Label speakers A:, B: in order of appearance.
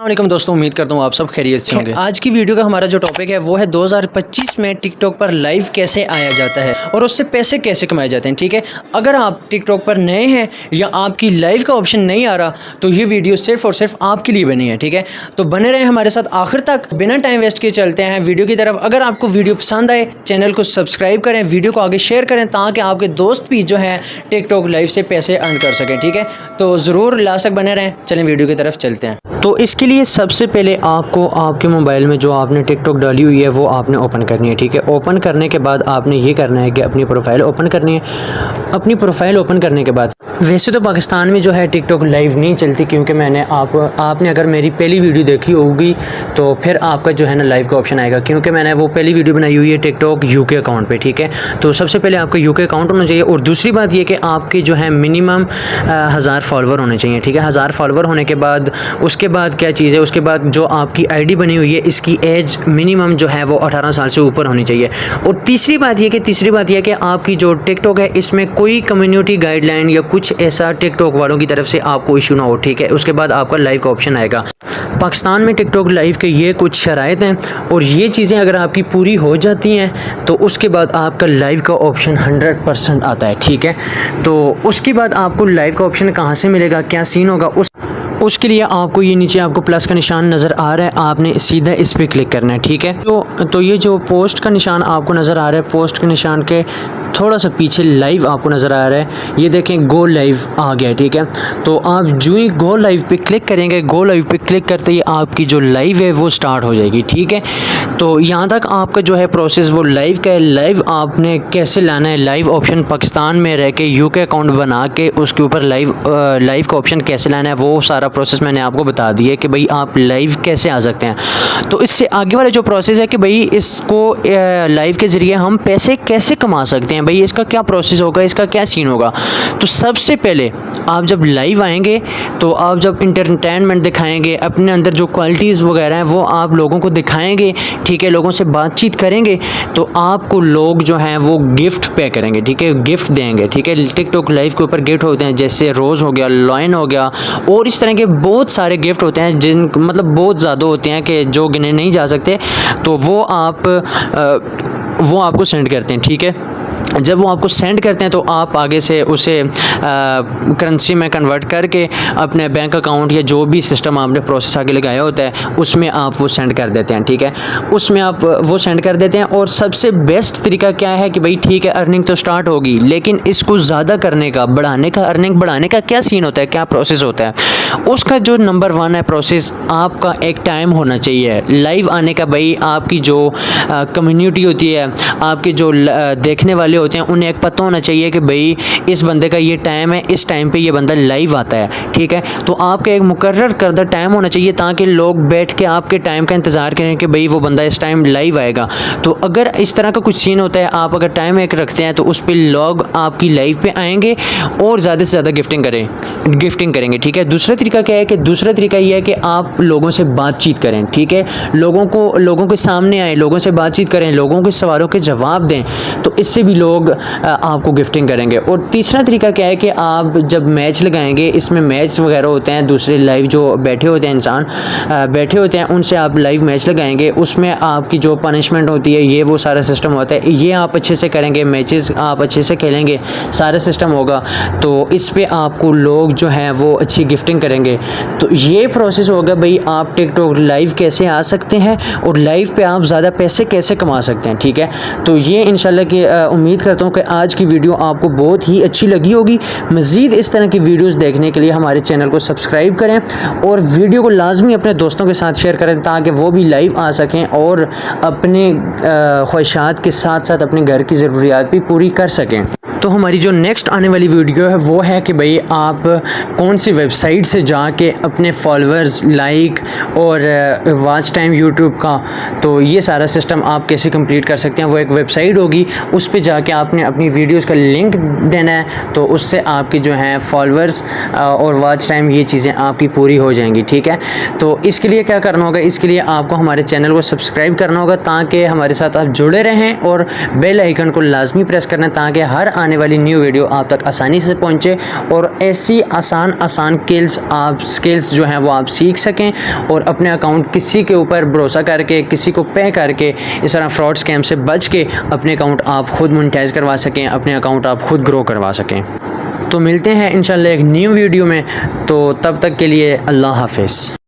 A: वालेकुम दोस्तों, उम्मीद करता हूँ आप सब खैरियत से होंगे। आज की वीडियो का हमारा जो टॉपिक है वो है 2025 में टिकटॉक पर लाइव कैसे आया जाता है और उससे पैसे कैसे कमाए जाते हैं। ठीक है, अगर आप टिकटॉक पर नए हैं या आपकी लाइव का ऑप्शन नहीं आ रहा तो ये वीडियो सिर्फ और सिर्फ आपके लिए बनी है। ठीक है, तो बने रहें हमारे साथ आखिर तक। बिना टाइम वेस्ट किए चलते हैं वीडियो की तरफ। अगर आपको वीडियो पसंद आए चैनल को सब्सक्राइब करें, वीडियो को आगे शेयर करें ताकि आपके दोस्त भी जो है टिकटॉक लाइव से पैसे अर्न कर सकें। ठीक है, तो ज़रूर लास्ट तक बने रहें। चलें वीडियो की तरफ चलते हैं। तो इसके लिए सबसे पहले आपको आपके मोबाइल में जो आपने टिकटॉक डाली हुई है वो आपने ओपन करनी है। ठीक है, ओपन करने के बाद आपने ये करना है कि अपनी प्रोफाइल ओपन करनी है। अपनी प्रोफाइल ओपन करने के बाद वैसे तो पाकिस्तान में जो है टिकटॉक लाइव नहीं चलती, क्योंकि मैंने आपने अगर मेरी पहली वीडियो देखी होगी तो फिर आपका जो है ना लाइव का ऑप्शन आएगा, क्योंकि मैंने वो पहली वीडियो बनाई हुई है टिकटॉक यूके अकाउंट पे। ठीक है, तो सबसे पहले आपका यूके अकाउंट होना चाहिए और दूसरी बात ये कि आपके जो है मिनिमम 1000 फॉलोवर होने चाहिए। ठीक है, 1000 फॉलोवर होने के बाद उसके बाद क्या चीज़ है, उसके बाद जो आपकी आईडी बनी हुई है इसकी एज मिनिमम जो है वो 18 साल से ऊपर होनी चाहिए। और तीसरी बात यह कि आपकी जो टिकटॉक है इसमें कोई कम्युनिटी गाइडलाइन या कुछ ऐसा टिकटॉक वालों की तरफ से आपको इशू ना हो। ठीक है, उसके बाद आपका लाइव का ऑप्शन आएगा। पाकिस्तान में टिकटॉक लाइव के ये कुछ शराइत हैं और ये चीज़ें अगर आपकी पूरी हो जाती हैं तो उसके बाद आपका लाइव का ऑप्शन 100% आता है। ठीक है, तो उसके बाद आपको लाइव का ऑप्शन कहाँ से मिलेगा, क्या सीन होगा, उसके लिए आपको ये नीचे आपको प्लस का निशान नज़र आ रहा है, आपने सीधा इस पर क्लिक करना है। ठीक है, तो ये जो पोस्ट का निशान आपको नज़र आ रहा है, पोस्ट के निशान के थोड़ा सा पीछे लाइव आपको नज़र आ रहा है, ये देखें गो लाइव आ गया। ठीक है, तो आप जो ही गो लाइव पे क्लिक करेंगे, गो लाइव पे क्लिक करते ही आपकी जो लाइव है वो स्टार्ट हो जाएगी। ठीक है, तो यहाँ तक आपका जो है प्रोसेस वो लाइव का है। लाइव आपने कैसे लाना है, लाइव ऑप्शन पाकिस्तान में रह के यूके अकाउंट बना के उसके ऊपर लाइव का ऑप्शन कैसे लाना है वो सारा प्रोसेस मैंने आपको बता दिया कि भाई आप लाइव कैसे आ सकते हैं। तो इससे आगे वाला जो प्रोसेस है कि भाई इसको लाइव के ज़रिए हम पैसे कैसे कमा सकते हैं, भाई इसका क्या प्रोसेस होगा, इसका क्या सीन होगा। तो सबसे पहले आप जब लाइव आएंगे तो आप जब इंटरटेनमेंट दिखाएंगे, अपने अंदर जो क्वालिटीज़ वगैरह हैं वो आप लोगों को दिखाएंगे। ठीक है, लोगों से बातचीत करेंगे तो आपको लोग जो हैं वो गिफ्ट पे करेंगे। ठीक है, गिफ्ट देंगे। ठीक है, टिकटॉक लाइव के ऊपर गिफ्ट होते हैं, जैसे रोज़ हो गया, लॉयन हो गया और इस तरह के बहुत सारे गिफ्ट होते हैं जिन मतलब बहुत ज़्यादा होते हैं कि जो गिने नहीं जा सकते। तो वो आपको सेंड करते हैं। ठीक है, जब वो आपको सेंड करते हैं तो आप आगे से उसे करेंसी में कन्वर्ट करके अपने बैंक अकाउंट या जो भी सिस्टम आपने प्रोसेस आगे लगाया होता है उसमें आप वो सेंड कर देते हैं। ठीक है, उसमें आप वो सेंड कर देते हैं। और सबसे बेस्ट तरीका क्या है कि भाई ठीक है अर्निंग तो स्टार्ट होगी, लेकिन इसको ज़्यादा करने का, अर्निंग बढ़ाने का क्या सीन होता है, क्या प्रोसेस होता है, उसका जो नंबर 1 है प्रोसेस, आपका एक टाइम होना चाहिए लाइव आने का। भाई आपकी जो कम्युनिटी होती है, आपके जो देखने वाले होते हैं उन्हें एक पता होना चाहिए कि भाई इस बंदे का ये टाइम है, इस टाइम पे ये बंदा लाइव आता है। ठीक है, तो आपका एक मुकर्रर करदा टाइम होना चाहिए ताकि लोग बैठ के आपके टाइम का इंतज़ार करें कि भाई वो बंदा इस टाइम लाइव आएगा। तो अगर इस तरह का कुछ सीन होता है, आप अगर टाइम एक रखते हैं तो उस पर लोग आपकी लाइव पे आएंगे और ज़्यादा से ज़्यादा गिफ्टिंग करेंगे। ठीक है, दूसरा तरीका क्या है कि दूसरा तरीका ये है कि आप लोगों से बातचीत करें। ठीक है, लोगों के सामने आए, लोगों से बातचीत करें, लोगों के सवालों के जवाब दें, तो इससे भी लोग आपको गिफ्टिंग करेंगे। और तीसरा तरीका क्या है कि आप जब मैच लगाएंगे, इसमें मैच वगैरह होते हैं, दूसरे लाइव जो बैठे होते हैं इंसान बैठे होते हैं उनसे आप लाइव मैच लगाएंगे, उसमें आपकी जो पनिशमेंट होती है ये वो सारा सिस्टम होता है। ये आप अच्छे से करेंगे, मैचेस आप अच्छे से खेलेंगे, सारा सिस्टम होगा, तो इस पे आपको लोग जो हैं वो अच्छी गिफ्टिंग करेंगे। तो ये प्रोसेस होगा भाई आप टिकटॉक लाइव कैसे आ सकते हैं और लाइव पे आप ज़्यादा पैसे कैसे कमा सकते हैं। ठीक है, तो ये इंशाल्लाह की उम्मीद करता हूँ कि आज की वीडियो आपको बहुत ही अच्छी लगी होगी। मज़ीद इस तरह की वीडियोस देखने के लिए हमारे चैनल को सब्सक्राइब करें और वीडियो को लाजमी अपने दोस्तों के साथ शेयर करें ताकि वो भी लाइव आ सकें और अपने ख्वाहिशात के साथ साथ अपने घर की ज़रूरियात भी पूरी कर सकें। तो हमारी जो नेक्स्ट आने वाली वीडियो है वो है कि भाई आप कौन सी वेबसाइट से जाके अपने फॉलोअर्स, लाइक और वॉच टाइम यूट्यूब का, तो ये सारा सिस्टम आप कैसे कंप्लीट कर सकते हैं। वो एक वेबसाइट होगी, उस पे जाके कि आपने अपनी वीडियोस का लिंक देना है, तो उससे आपकी जो है फॉलोअर्स और वॉच टाइम ये चीज़ें आपकी पूरी हो जाएंगी, ठीक है। तो इसके लिए क्या करना होगा, इसके लिए आपको हमारे चैनल को सब्सक्राइब करना होगा ताकि हमारे साथ आप जुड़े रहें, और बेल आइकन को लाजमी प्रेस करना ताकि हर आने वाली न्यू वीडियो आप तक आसानी से पहुँचे, और ऐसी आसान स्किल्स जो हैं वो आप सीख सकें, और अपने अकाउंट किसी के ऊपर भरोसा करके, किसी को पे करके, इस तरह फ्रॉड स्कैम से बच के अपने अकाउंट आप खुद मोनेटाइज करवा सकें, अपने अकाउंट आप खुद ग्रो करवा सकें। तो मिलते हैं इंशाल्लाह एक न्यू वीडियो में, तो तब तक के लिए अल्लाह हाफ़िज़।